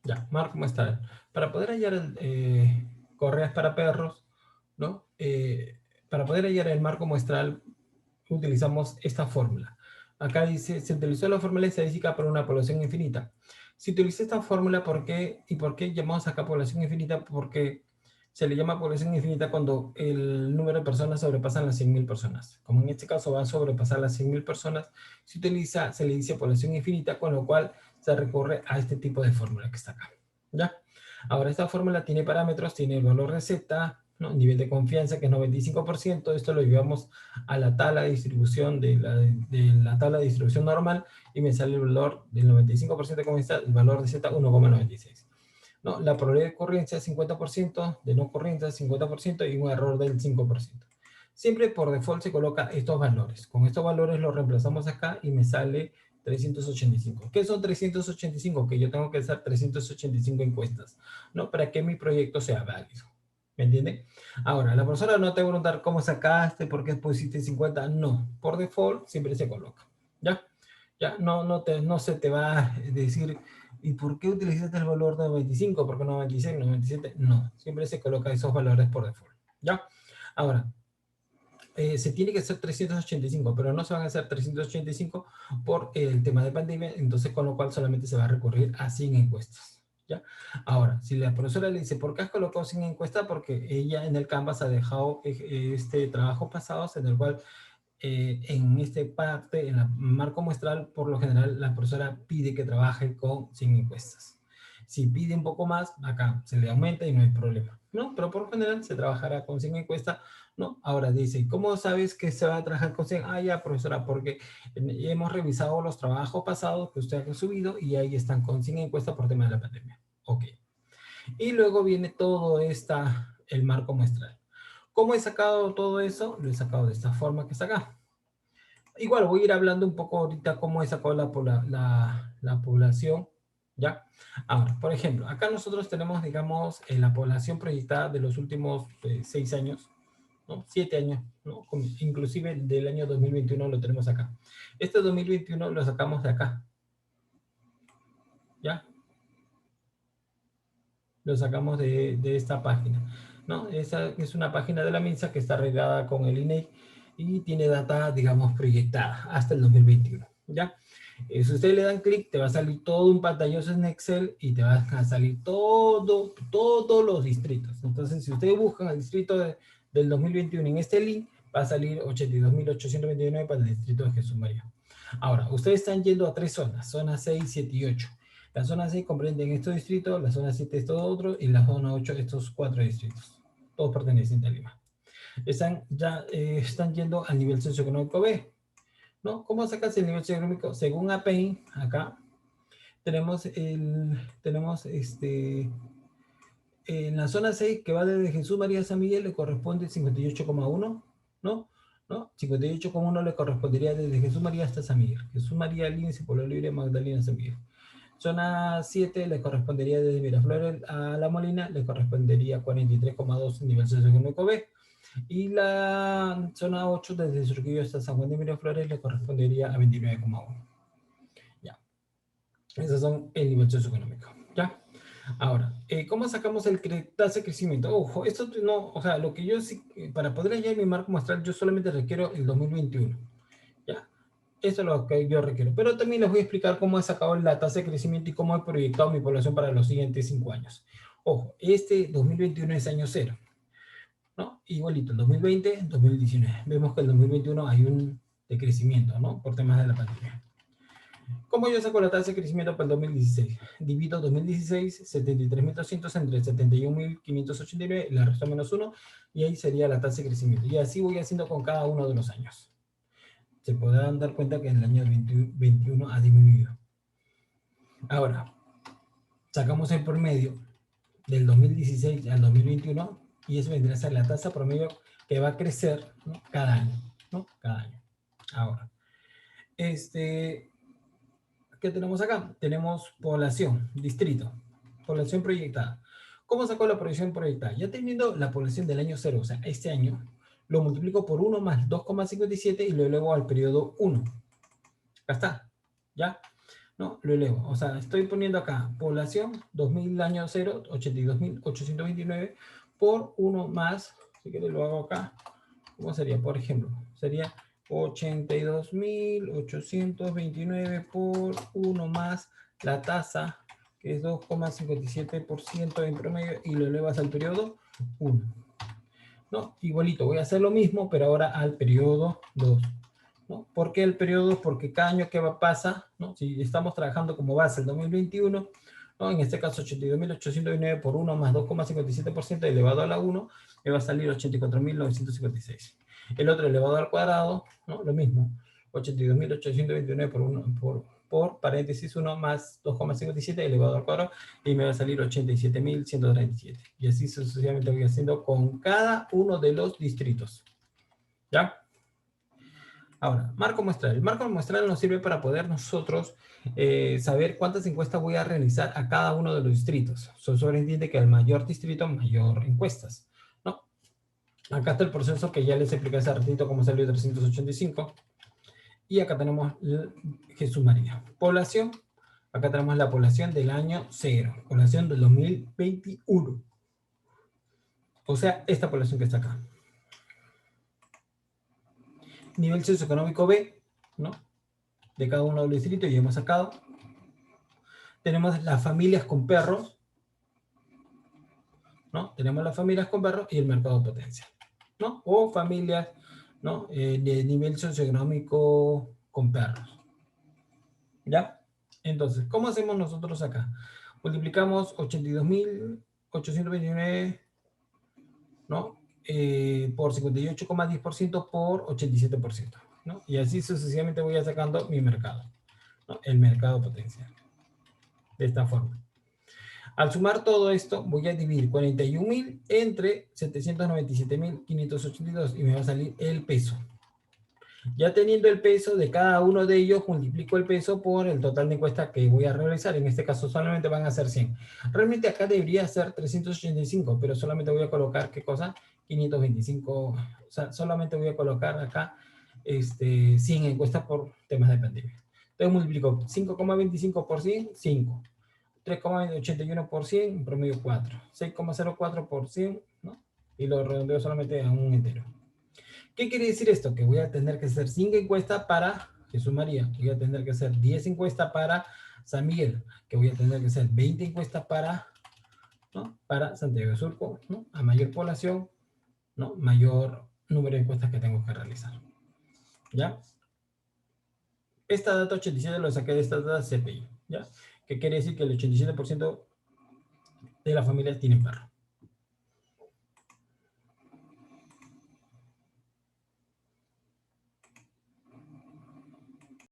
Ya, marco muestral. Para poder hallar correas para perros, ¿no? Para poder hallar el marco muestral utilizamos esta fórmula. Acá dice, se utilizó la fórmula estadística para una población infinita. Si utilicé esta fórmula, ¿por qué? ¿Y por qué llamamos acá población infinita? Porque se le llama población infinita cuando el número de personas sobrepasan las 100.000 personas. Como en este caso va a sobrepasar las 100.000 personas, se le dice población infinita, con lo cual se recurre a este tipo de fórmula que está acá. ¿Ya? Ahora, esta fórmula tiene parámetros, tiene el valor de z, ¿no? Nivel de confianza, que es 95%. Esto lo llevamos a la tabla de distribución de la tabla de distribución normal y me sale el valor del 95% como está, el valor de z 1,96. ¿No? La probabilidad de ocurrencia es 50%, de no ocurrencia 50% y un error del 5%. Siempre por default se coloca estos valores. Con estos valores los reemplazamos acá y me sale 385. ¿Qué son 385? Que yo tengo que hacer 385 encuestas, ¿no? Para que mi proyecto sea válido. ¿Me entiende? Ahora, la profesora no te va a preguntar cómo sacaste, por qué pusiste 50. No, por default siempre se coloca. ¿Ya? Ya, no se te va a decir, ¿y por qué utilizaste el valor de 95? ¿Por qué no 96, no 27? No, siempre se coloca esos valores por default. ¿Ya? Ahora, se tiene que hacer 385, pero no se van a hacer 385 por el tema de pandemia, entonces con lo cual solamente se va a recurrir a 100 encuestas. ¿Ya? Ahora, si la profesora le dice, ¿por qué has colocado 100 encuestas? Porque ella en el Canvas ha dejado este trabajo pasados en el cual en esta parte, en el marco muestral, por lo general la profesora pide que trabaje con 100 encuestas. Si pide un poco más, acá se le aumenta y no hay problema, ¿no? Pero por lo general se trabajará con 100 encuestas, ¿no? Ahora dice, ¿cómo sabes que se va a trabajar con 100? Ah, ya, profesora, porque hemos revisado los trabajos pasados que usted ha subido y ahí están con 100 encuestas por tema de la pandemia. Ok. Y luego viene todo el marco muestral. ¿Cómo he sacado todo eso? Lo he sacado de esta forma que está acá. Igual voy a ir hablando un poco ahorita cómo he sacado la población, ¿ya? Ahora, por ejemplo, acá nosotros tenemos, digamos, la población proyectada de los últimos 6 años, ¿no? 7 años, ¿no? Inclusive del año 2021 lo tenemos acá. Este 2021 lo sacamos de acá, ¿ya? Lo sacamos de esta página, ¿no? Esa es una página de la MINSA que está arreglada con el INEI y tiene data, digamos, proyectada hasta el 2021, ¿ya? Si ustedes le dan clic, te va a salir todo un pantallazo en Excel y te van a salir todos los distritos. Entonces, si ustedes buscan el distrito del 2021 en este link, va a salir 82.829 para el distrito de Jesús María. Ahora, ustedes están yendo a 3 zonas, zonas 6, 7 y 8. La zona 6 comprende en estos distritos, la zona 7 estos otros y la zona 8 estos 4 distritos. Todos pertenecientes a Lima. Están yendo al nivel socioeconómico B, ¿no? ¿Cómo sacas el nivel socioeconómico? Según APEI, acá tenemos en la zona 6 que va desde Jesús María San Miguel le corresponde 58,1, ¿no? ¿No? 58,1 le correspondería desde Jesús María hasta San Miguel. Jesús María, Lins y Pueblo Libre, Magdalena, San Miguel. Zona 7 le correspondería desde Miraflores a La Molina, le correspondería 43,2 nivel socioeconómico B. Y la zona 8 desde Surquillo hasta San Juan de Miraflores le correspondería a 29,1. Ya, esos son el nivel socioeconómico. Ya. Ahora, ¿cómo sacamos el tasa de crecimiento? Ojo, esto no, o sea, lo que yo sí, para poder hallar mi marco muestral, yo solamente requiero el 2021. ¿Ya? Eso es lo que yo requiero. Pero también les voy a explicar cómo he sacado la tasa de crecimiento y cómo he proyectado mi población para los siguientes 5 años. Ojo, este 2021 es año cero, ¿no? Igualito, el 2020, 2019. Vemos que el 2021 hay un decrecimiento, ¿no? Por temas de la pandemia. ¿Cómo yo saco la tasa de crecimiento para el 2016? Divido 2016, 73.200 entre 71.589, le resto menos 1, y ahí sería la tasa de crecimiento. Y así voy haciendo con cada uno de los años. Se podrán dar cuenta que en el año 2021 ha disminuido. Ahora, sacamos el promedio del 2016 al 2021 y eso vendría a ser la tasa promedio que va a crecer, ¿no? Cada año, ¿no? Cada año. Ahora, ¿qué tenemos acá? Tenemos población, distrito, población proyectada. ¿Cómo sacó la población proyectada? Ya teniendo la población del año 0, o sea, este año, lo multiplico por 1 más 2,57 y lo elevo al periodo 1. Acá está, ¿ya? ¿no? Lo elevo. O sea, estoy poniendo acá población 2000 año 0, 82.829 por 1 más, si quieres lo hago acá. ¿Cómo sería? Por ejemplo, sería 82.829 por 1 más la tasa, que es 2,57% en promedio, y lo elevas al periodo 1. ¿No? Igualito, voy a hacer lo mismo, pero ahora al periodo 2. ¿No? ¿Por qué el periodo 2? Porque cada año que pasa, ¿no? Si estamos trabajando como base el 2021, ¿no? En este caso 82.809 por 1 más 2,57% elevado a la 1, me va a salir 84.956. El otro elevado al cuadrado, ¿no? Lo mismo, 82.829 por 1 por paréntesis 1 más 2,57 elevado al cuadrado, y me va a salir 87.137. Y así sucesivamente voy haciendo con cada uno de los distritos. ¿Ya? Ahora, marco muestral. El marco muestral nos sirve para poder nosotros saber cuántas encuestas voy a realizar a cada uno de los distritos. Eso sobreentiende que al mayor distrito, mayor encuestas, ¿no? Acá está el proceso que ya les expliqué hace ratito cómo salió 385. Y acá tenemos Jesús María. Población. Acá tenemos la población del año 0. Población del 2021. O sea, esta población que está acá. Nivel socioeconómico B, ¿no? De cada uno de los distritos ya hemos sacado. Tenemos las familias con perros, ¿no? Tenemos las familias con perros y el mercado potencial, ¿no? O familias, ¿no? De nivel socioeconómico con perros. ¿Ya? Entonces, ¿cómo hacemos nosotros acá? Multiplicamos 82.829, ¿no? Por 58,10% por 87%, ¿no? Y así sucesivamente voy a sacando mi mercado, ¿no? El mercado potencial. De esta forma. Al sumar todo esto, voy a dividir 41.000 entre 797.582 y me va a salir el peso. Ya teniendo el peso de cada uno de ellos, multiplico el peso por el total de encuesta que voy a realizar. En este caso solamente van a ser 100. Realmente acá debería ser 385, pero solamente voy a colocar, ¿qué cosa? 525. O sea, solamente voy a colocar acá 100 encuestas por temas de pandemia. Entonces multiplico 5,25 por 100, 5. 3,81%, en promedio 4. 6,04%, ¿no? Y lo redondeo solamente a un entero. ¿Qué quiere decir esto? Que voy a tener que hacer 5 encuestas para Jesús María, voy a tener que hacer 10 encuestas para San Miguel, que voy a tener que hacer 20 encuestas para, ¿no? Para Santiago de Surco, ¿no? A mayor población, ¿no? Mayor número de encuestas que tengo que realizar. ¿Ya? Esta data 87 lo saqué de esta data CPI, ¿ya? Que quiere decir que el 87% de las familias tienen perro.